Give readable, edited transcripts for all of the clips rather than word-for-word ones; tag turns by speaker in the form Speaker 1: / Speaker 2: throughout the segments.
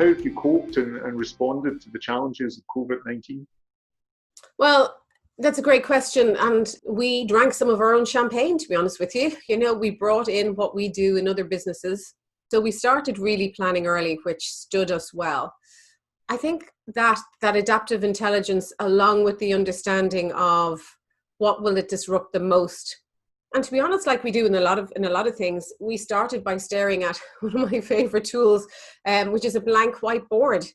Speaker 1: how have you coped and responded to the challenges of COVID-19?
Speaker 2: Well, that's a great question. And we drank some of our own champagne, to be honest with you. We brought in what we do in other businesses. So we started really planning early, which stood us well. I think that adaptive intelligence, along with the understanding of what will it disrupt the most. And to be honest, like we do in a lot of things, we started by staring at one of my favorite tools, which is a blank whiteboard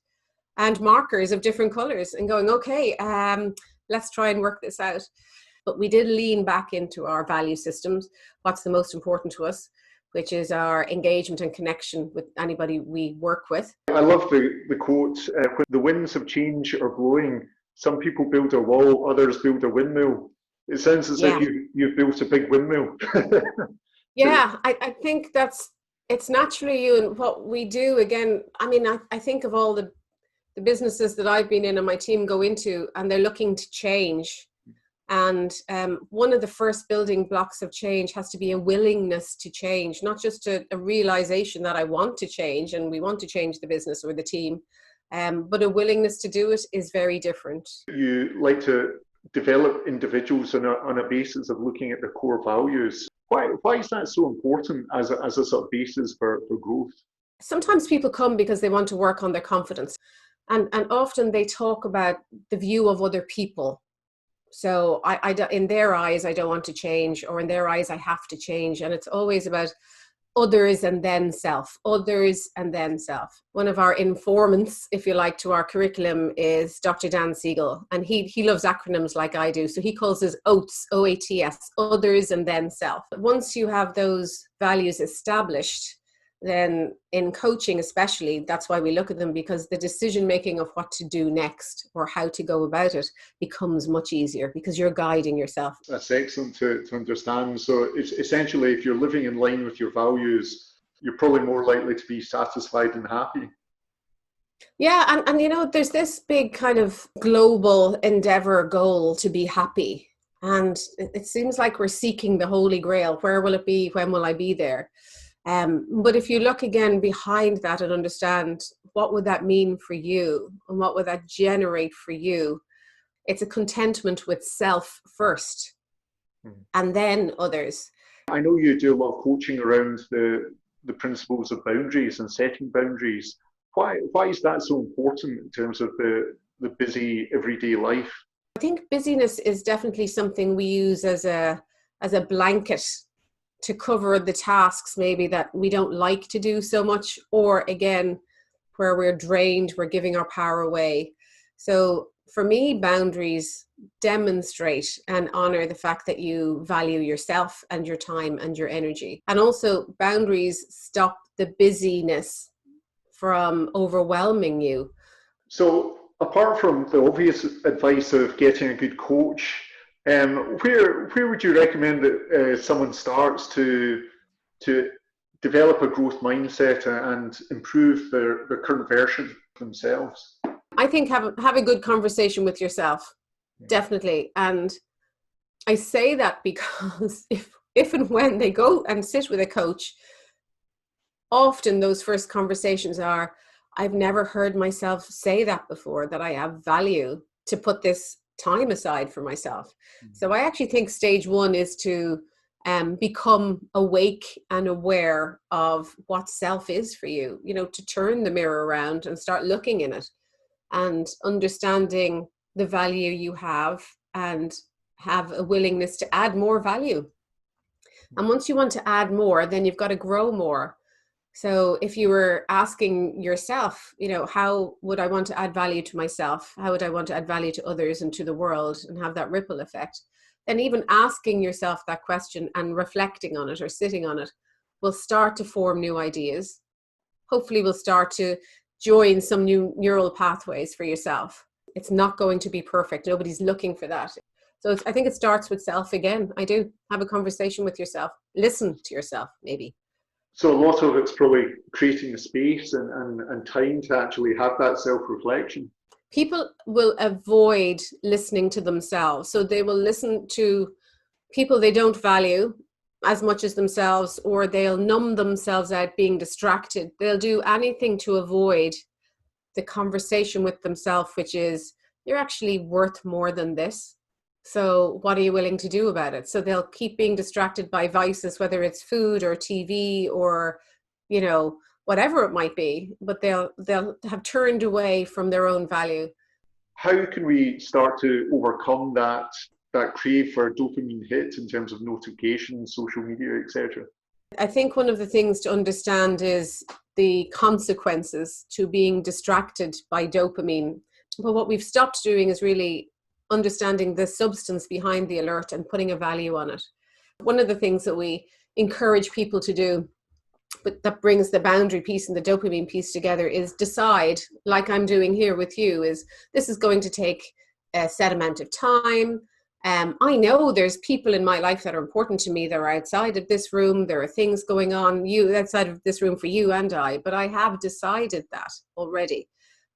Speaker 2: and markers of different colors, and going, okay, let's try and work this out. But we did lean back into our value systems, what's the most important to us, which is our engagement and connection with anybody we work with.
Speaker 1: I love the quote, when the winds of change are blowing, some people build a wall, others build a windmill. It sounds as if you've built a big windmill.
Speaker 2: Yeah, I think it's naturally you, and what we do, again, I mean, I think of all the businesses that I've been in and my team go into, and they're looking to change. And one of the first building blocks of change has to be a willingness to change, not just a realization that I want to change and we want to change the business or the team, but a willingness to do it is very different.
Speaker 1: You like to develop individuals on a basis of looking at their core values. Why is that so important as a sort of basis for growth?
Speaker 2: Sometimes people come because they want to work on their confidence. And often they talk about the view of other people. So in their eyes, I don't want to change, or in their eyes, I have to change. And it's always about others and then self, others and then self. One of our informants, if you like, to our curriculum is Dr. Dan Siegel. And he loves acronyms like I do. So he calls us OATS, OATS, others and then self. Once you have those values established, then in coaching especially, that's why we look at them, because the decision making of what to do next or how to go about it becomes much easier because you're guiding yourself.
Speaker 1: That's excellent to understand. So it's essentially, if you're living in line with your values, you're probably more likely to be satisfied and happy.
Speaker 2: Yeah, and there's this big kind of global endeavor goal to be happy. And it seems like we're seeking the Holy Grail. Where will it be? When will I be there? But if you look again behind that and understand what would that mean for you and what would that generate for you, it's a contentment with self first and then others.
Speaker 1: I know you do a lot of coaching around the principles of boundaries and setting boundaries. Why is that so important in terms of the busy everyday life?
Speaker 2: I think busyness is definitely something we use as a blanket to cover the tasks maybe that we don't like to do so much, or again, where we're drained, we're giving our power away. So for me, boundaries demonstrate and honor the fact that you value yourself and your time and your energy. And also boundaries stop the busyness from overwhelming you.
Speaker 1: So apart from the obvious advice of getting a good coach, where would you recommend that someone starts to develop a growth mindset and improve their current version of themselves?
Speaker 2: I think have a good conversation with yourself, definitely. And I say that because if and when they go and sit with a coach, often those first conversations are, I've never heard myself say that before, that I have value to put this time aside for myself. So I actually think stage one is to become awake and aware of what self is for you, to turn the mirror around and start looking in it and understanding the value you have and have a willingness to add more value. And once you want to add more, then you've got to grow more. So if you were asking yourself, how would I want to add value to myself? How would I want to add value to others and to the world and have that ripple effect? Then even asking yourself that question and reflecting on it or sitting on it will start to form new ideas. Hopefully will start to join some new neural pathways for yourself. It's not going to be perfect. Nobody's looking for that. So I think it starts with self again. I do. Have a conversation with yourself. Listen to yourself, maybe.
Speaker 1: So a lot of it's probably creating a space and time to actually have that self-reflection.
Speaker 2: People will avoid listening to themselves. So they will listen to people they don't value as much as themselves, or they'll numb themselves out being distracted. They'll do anything to avoid the conversation with themselves, which is, you're actually worth more than this. So what are you willing to do about it? So they'll keep being distracted by vices, whether it's food or TV or, you know, whatever it might be, but they'll have turned away from their own value.
Speaker 1: How can we start to overcome that crave for dopamine hit in terms of notifications, social media, etc.?
Speaker 2: I think one of the things to understand is the consequences to being distracted by dopamine. But what we've stopped doing is really understanding the substance behind the alert and putting a value on it. One of the things that we encourage people to do, but that brings the boundary piece and the dopamine piece together, is decide, like I'm doing here with you, is this is going to take a set amount of time. I know there's people in my life that are important to me that are outside of this room. There are things going on outside of this room for you and I, but I have decided that already,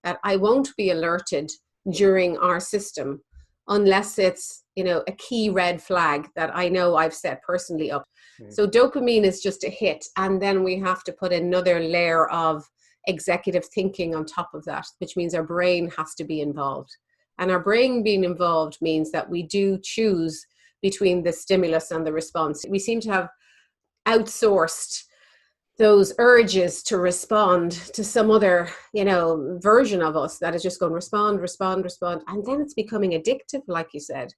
Speaker 2: that I won't be alerted during our system unless it's, you know, a key red flag that I know I've set personally up. So dopamine is just a hit. And then we have to put another layer of executive thinking on top of that, which means our brain has to be involved. And our brain being involved means that we do choose between the stimulus and the response. We seem to have outsourced those urges to respond to some other, you know, version of us that is just going respond. And then it's becoming addictive, like you said.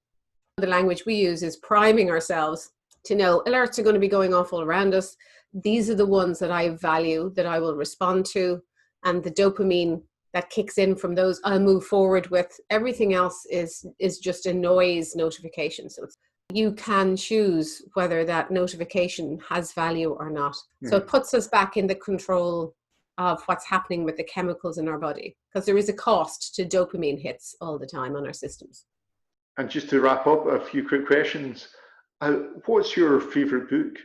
Speaker 2: The language we use is priming ourselves to know alerts are going to be going off all around us. These are the ones that I value, that I will respond to. And the dopamine that kicks in from those, I'll move forward with. Everything else is just a noise notification. So you can choose whether that notification has value or not. So it puts us back in the control of what's happening with the chemicals in our body, because there is a cost to dopamine hits all the time on our systems.
Speaker 1: And just to wrap up, a few quick questions. What's your favorite book?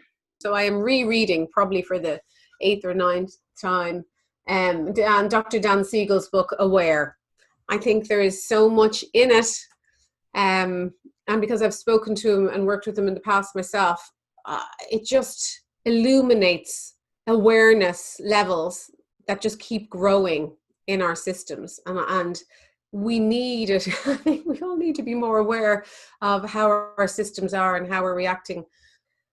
Speaker 2: So I am rereading, probably for the 8th or 9th time, and Dr. Dan Siegel's book, Aware. I think there is so much in it. And because I've spoken to him and worked with him in the past myself, it just illuminates awareness levels that just keep growing in our systems. And we need it. I think we all need to be more aware of how our systems are and how we're reacting,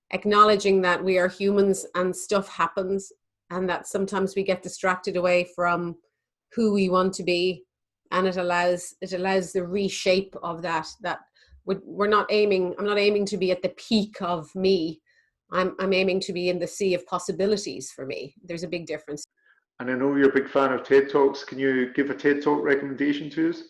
Speaker 2: acknowledging that we are humans and stuff happens, and that sometimes we get distracted away from who we want to be. And it allows the reshape of that I'm not aiming to be at the peak of me. I'm aiming to be in the sea of possibilities for me. There's a big difference.
Speaker 1: And I know you're a big fan of TED Talks. Can you give a TED Talk recommendation to us?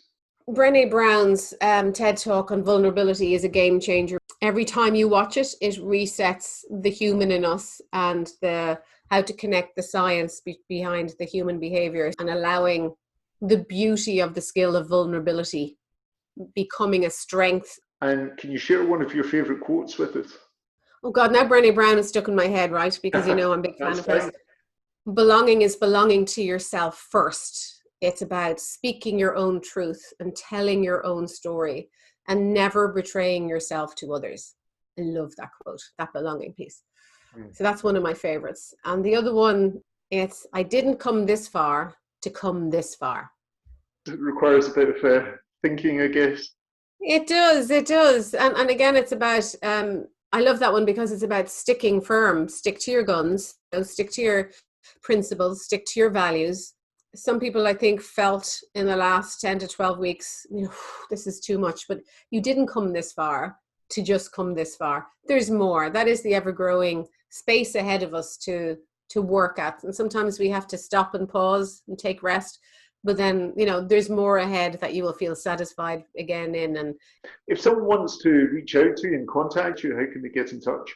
Speaker 2: Brené Brown's TED Talk on vulnerability is a game changer. Every time you watch it, it resets the human in us and how to connect the science behind the human behavior, and allowing the beauty of the skill of vulnerability becoming a strength.
Speaker 1: And can you share one of your favorite quotes with us?
Speaker 2: Oh God, now Brené Brown is stuck in my head, right? Because you know I'm a big fan of hers. Belonging is belonging to yourself first. It's about speaking your own truth and telling your own story and never betraying yourself to others. I love that quote, that belonging piece. So that's one of my favorites. And the other one, it's, I didn't come this far to come this far.
Speaker 1: It requires a bit of thinking, I guess.
Speaker 2: It does. And again, it's about, I love that one because it's about sticking firm, stick to your guns, stick to your principles, stick to your values. Some people, I think, felt in the last 10 to 12 weeks, you know, this is too much, but you didn't come this far to just come this far. There's more. That is the ever-growing space ahead of us to work at. And sometimes we have to stop and pause and take rest. But then, you know, there's more ahead that you will feel satisfied again in. And
Speaker 1: if someone wants to reach out to you and contact you, how can they get in touch?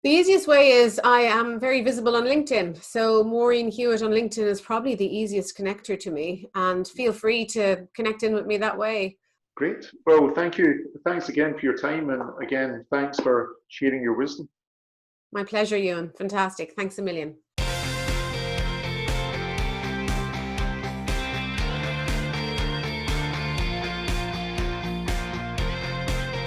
Speaker 2: The easiest way is I am very visible on LinkedIn. So Maureen Hewitt on LinkedIn is probably the easiest connector to me, and feel free to connect in with me that way.
Speaker 1: Great. Well, thank you. Thanks again for your time. And again, thanks for sharing your wisdom.
Speaker 2: My pleasure, Ewan. Fantastic. Thanks a million.